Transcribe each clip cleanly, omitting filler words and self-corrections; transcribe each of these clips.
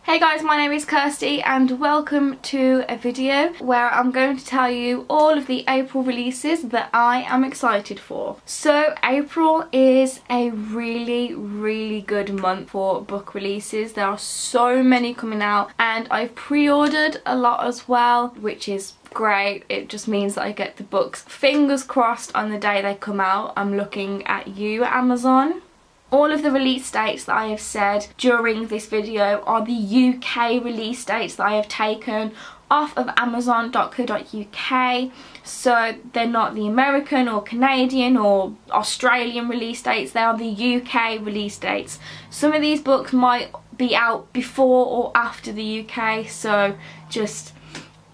Hey guys, my name is Kirsty and welcome to a video where I'm going to tell you all of the April releases that I am excited for. So April is a really good month for book releases. There are so many coming out and I've pre-ordered a lot as well, which is great. It just means that I get the books fingers crossed on the day they come out. I'm looking at you, Amazon. All of the release dates that I have said during this video are the UK release dates that I have taken off of amazon.co.uk, so they're not the American or Canadian or Australian release dates, they are the UK release dates. Some of these books might be out before or after the UK, so just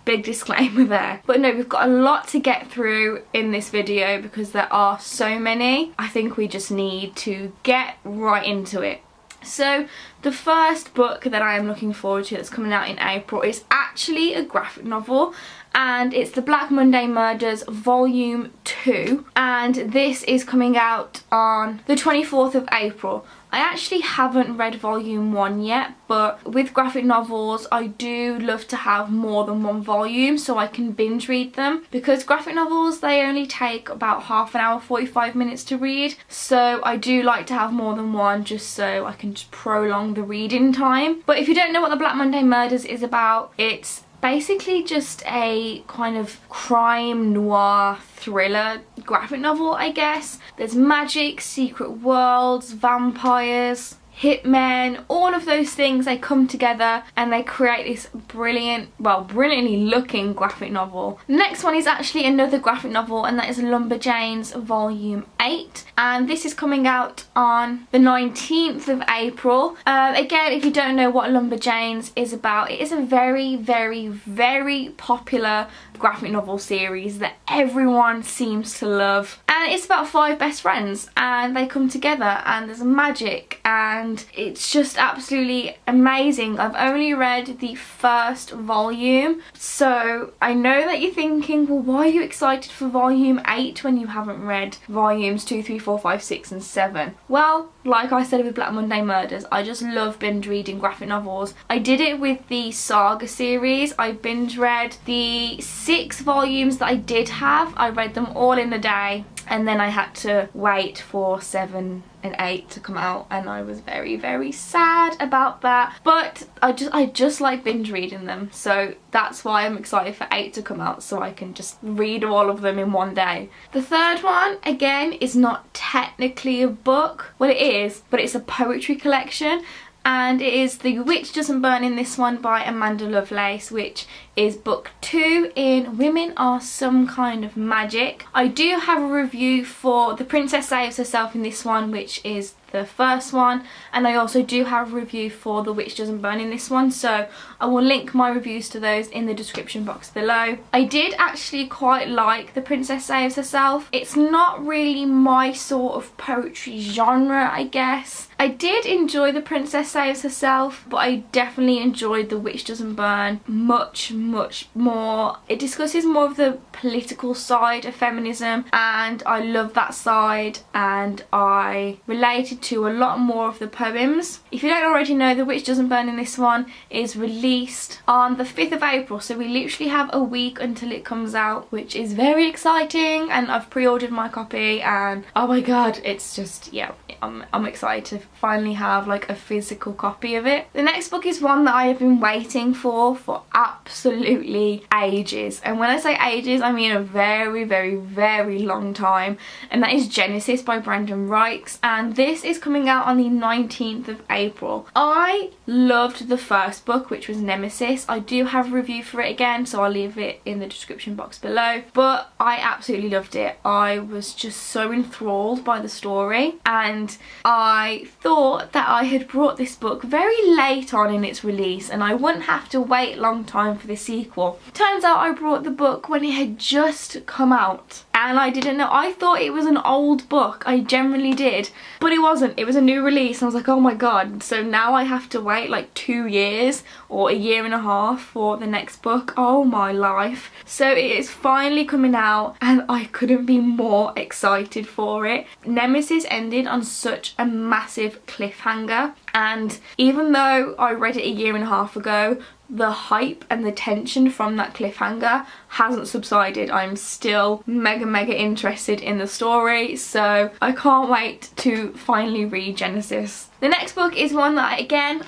big disclaimer there. But no, we've got a lot to get through in this video because there are so many. I think we just need to get right into it. So the first book that I am looking forward to that's coming out in April is actually a graphic novel, and it's The Black Monday Murders Volume 2, and this is coming out on the 24th of April. I actually haven't read Volume 1 yet, but with graphic novels I do love to have more than one volume so I can binge read them, because graphic novels, they only take about half an hour, 45 minutes to read, so I do like to have more than one just so I can just prolong the reading time. But if you don't know what The Black Monday Murders is about, it's basically just a kind of crime noir thriller graphic novel, I guess. There's magic, secret worlds, vampires, hitmen, all of those things, they come together and they create this brilliantly looking graphic novel. The next one is actually another graphic novel, and that is Lumberjanes Volume 8, and this is coming out on the 19th of April. Again, if you don't know what Lumberjanes is about, it is a very popular graphic novel series that everyone seems to love, and it's about 5 best friends and they come together and there's magic and it's just absolutely amazing. I've only read the first volume, so I know that you're thinking, well, why are you excited for Volume 8 when you haven't read Volumes 2, 3, 4, 5, 6 and 7? Well, like I said with Black Monday Murders, I just love binge reading graphic novels. I did it with the Saga series. I binge read the 6 volumes that I did have. I read them all in a day, and then I had to wait for 7 and 8 to come out, and I was very sad about that, but I just like binge reading them, so that's why I'm excited for 8 to come out, so I can just read all of them in one day. The third one, again, is not technically a book. Well, it is, but it's a poetry collection, and it is The Witch Doesn't Burn in this one by Amanda Lovelace, which is book 2 in Women Are Some Kind of Magic. I do have a review for The Princess Saves Herself in this one, which is the first one, and I also do have a review for The Witch Doesn't Burn in this one, so I will link my reviews to those in the description box below. I did actually quite like The Princess Saves Herself. It's not really my sort of poetry genre, I guess. I did enjoy The Princess Saves Herself, but I definitely enjoyed The Witch Doesn't Burn much more. It discusses more of the political side of feminism, and I love that side, and I related to a lot more of the poems. If you don't already know, The Witch Doesn't Burn in this one is released on the 5th of April, so we literally have a week until it comes out, which is very exciting, and I've pre-ordered my copy, and oh my god, it's just, yeah, I'm excited to finally have like a physical copy of it. The next book is one that I have been waiting for absolutely ages, and when I say ages, I mean a very long time, and that is Genesis by Brandon Reichs, and this is coming out on the 19th of April. I loved the first book, which was Nemesis. I do have a review for it again, so I'll leave it in the description box below, but I absolutely loved it. I was just so enthralled by the story, and I thought that I had brought this book very late on in its release and I wouldn't have to wait a long time for the sequel. Turns out I brought the book when it had just come out, and I didn't know. I thought it was an old book, I generally did, but it wasn't. It was a new release, and I was like, oh my god, so now I have to wait like 2 years or a year and a half for the next book. Oh my life. So it is finally coming out and I couldn't be more excited for it. Nemesis ended on such a massive cliffhanger, And even though I read it a year and a half ago, the hype and the tension from that cliffhanger hasn't subsided. I'm still mega interested in the story, so I can't wait to finally read Genesis. The next book is one that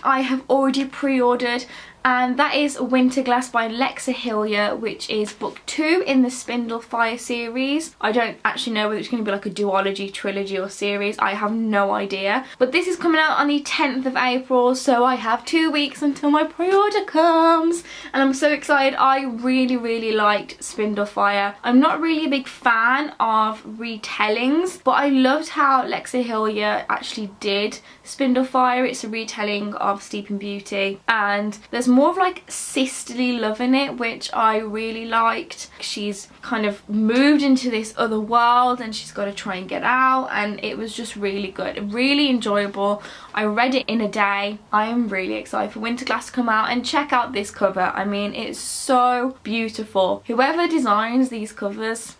I have already pre-ordered, and that is Winterglass by Lexa Hillier, which is book 2 in the Bibliophile series. I don't actually know whether it's going to be like a duology, trilogy or series. I have no idea. But this is coming out on the 10th of April, so I have 2 weeks until my pre-order comes. And I'm so excited. I really liked Bibliophile. I'm not really a big fan of retellings, but I loved how Lexa Hillier actually did Bibliophile. It's a retelling of Sleeping Beauty, and there's more of like sisterly love in it, which I really liked. She's kind of moved into this other world and she's got to try and get out, and it was just really good, really enjoyable. I read it in a day. I am really excited for Winterglass to come out, and check out this cover. I mean, it's so beautiful. Whoever designs these covers,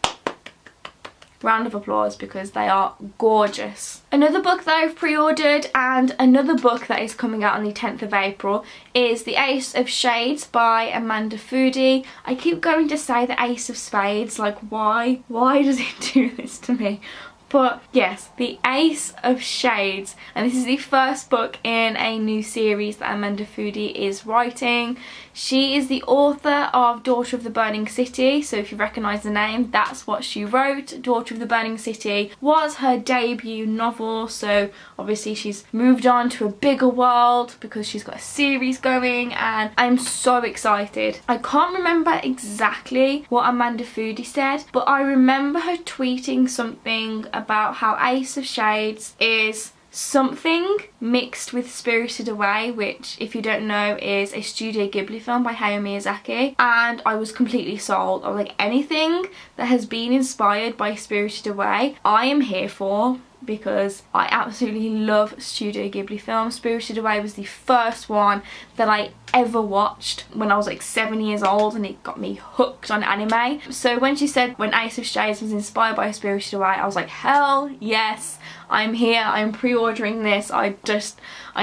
round of applause, because they are gorgeous. Another book that I've pre-ordered, and another book that is coming out on the 10th of April, is The Ace of Shades by Amanda Foody. I keep going to say the Ace of Spades, like why does it do this to me? But yes, The Ace of Shades, and this is the first book in a new series that Amanda Foody is writing. She is the author of Daughter of the Burning City, so if you recognise the name, that's what she wrote. Daughter of the Burning City was her debut novel, so obviously she's moved on to a bigger world because she's got a series going, and I'm so excited. I can't remember exactly what Amanda Foody said, but I remember her tweeting something about how Ace of Shades is something mixed with Spirited Away, which, if you don't know, is a Studio Ghibli film by Hayao Miyazaki, and I was completely sold. I was like, anything that has been inspired by Spirited Away, I am here for, because I absolutely love Studio Ghibli films. Spirited Away was the first one that I ever watched when I was like 7 years old, and it got me hooked on anime. So when she said when Ace of Shades was inspired by Spirited Away, I was like, hell yes, I'm here, I'm pre-ordering this. I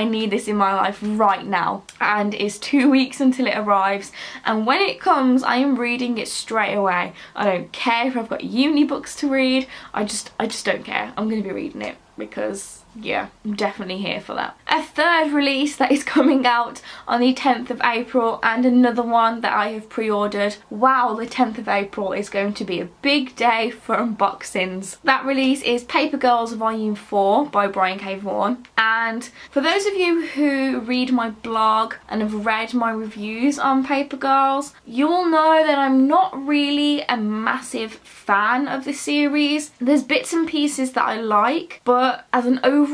need this in my life right now. And it's 2 weeks until it arrives, and when it comes, I am reading it straight away. I don't care if I've got uni books to read. I just don't care. I'm gonna be reading it because yeah, I'm definitely here for that. A third release that is coming out on the 10th of April, and another one that I have pre-ordered. Wow, the 10th of April is going to be a big day for unboxings. That release is Paper Girls Volume 4 by Brian K. Vaughan, and for those of you who read my blog and have read my reviews on Paper Girls, you'll know that I'm not really a massive fan of the series. There's bits and pieces that I like, but as an overall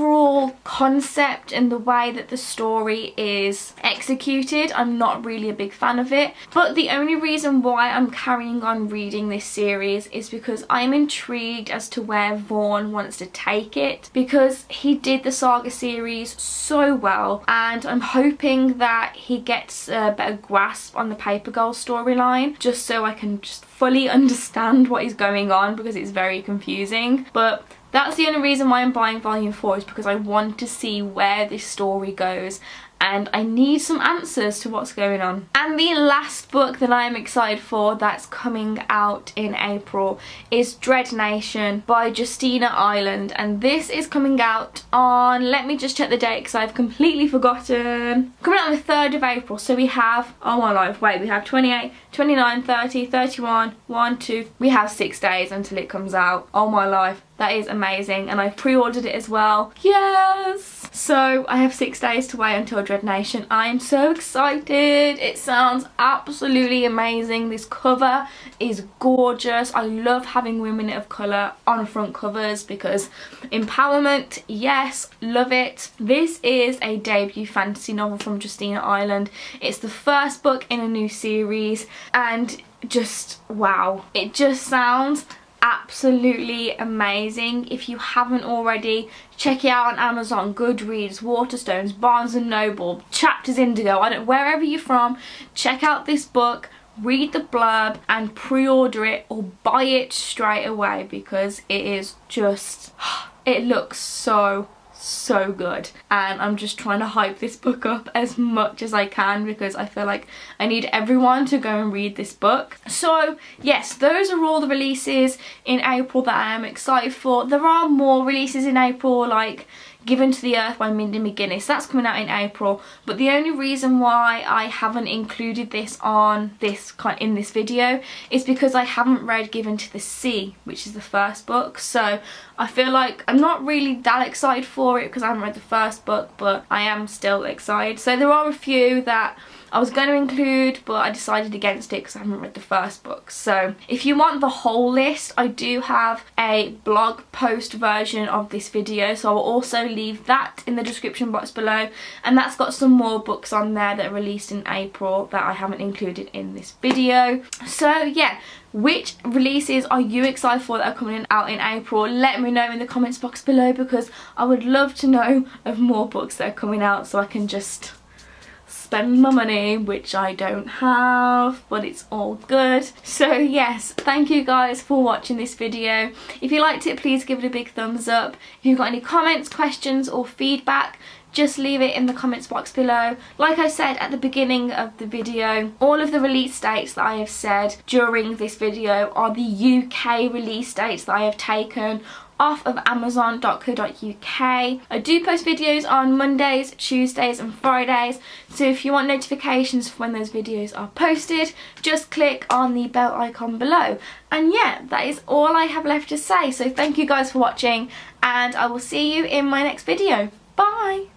concept and the way that the story is executed, I'm not really a big fan of it. But the only reason why I'm carrying on reading this series is because I'm intrigued as to where Vaughan wants to take it, because he did the Saga series so well, and I'm hoping that he gets a better grasp on the Paper Girls storyline, just so I can just fully understand what is going on, because it's very confusing. But that's the only reason why I'm buying Volume 4, is because I want to see where this story goes, and I need some answers to what's going on. And the last book that I'm excited for that's coming out in April is Dread Nation by Justina Ireland, and this is coming out on, let me just check the date because I've completely forgotten, coming out on the 3rd of April. So we have, oh my life, wait, we have 28, 29, 30, 31, 1, 2, we have 6 days until it comes out. Oh my life. That is amazing, and I've pre-ordered it as well. Yes! So I have 6 days to wait until Dread Nation. I'm so excited. It sounds absolutely amazing. This cover is gorgeous. I love having women of colour on front covers because empowerment, yes, love it. This is a debut fantasy novel from Justina Ireland. It's the first book in a new series, and just wow. It just sounds absolutely amazing. If you haven't already, check it out on Amazon, Goodreads, Waterstones, Barnes & Noble, Chapters Indigo, wherever you're from, check out this book, read the blurb and pre-order it or buy it straight away, because it is just, it looks so so good, and I'm just trying to hype this book up as much as I can because I feel like I need everyone to go and read this book. So yes, those are all the releases in April that I am excited for. There are more releases in April, like Given to the Earth by Mindy McGuinness. That's coming out in April, but the only reason why I haven't included this in this video is because I haven't read Given to the Sea, which is the first book. So I feel like I'm not really that excited for it because I haven't read the first book, but I am still excited. So there are a few that I was going to include, but I decided against it because I haven't read the first book. So if you want the whole list, I do have a blog post version of this video, so I will also leave that in the description box below, and that's got some more books on there that are released in April that I haven't included in this video. So yeah, which releases are you excited for that are coming out in April? Let me know in the comments box below, because I would love to know of more books that are coming out so I can just spend my money, which I don't have, but it's all good. So yes, thank you guys for watching this video. If you liked it, please give it a big thumbs up. If you've got any comments, questions or feedback, just leave it in the comments box below. Like I said at the beginning of the video, all of the release dates that I have said during this video are the UK release dates that I have taken off of amazon.co.uk. I do post videos on Mondays, Tuesdays and Fridays, so if you want notifications for when those videos are posted, just click on the bell icon below. And yeah, that is all I have left to say, so thank you guys for watching, and I will see you in my next video. Bye!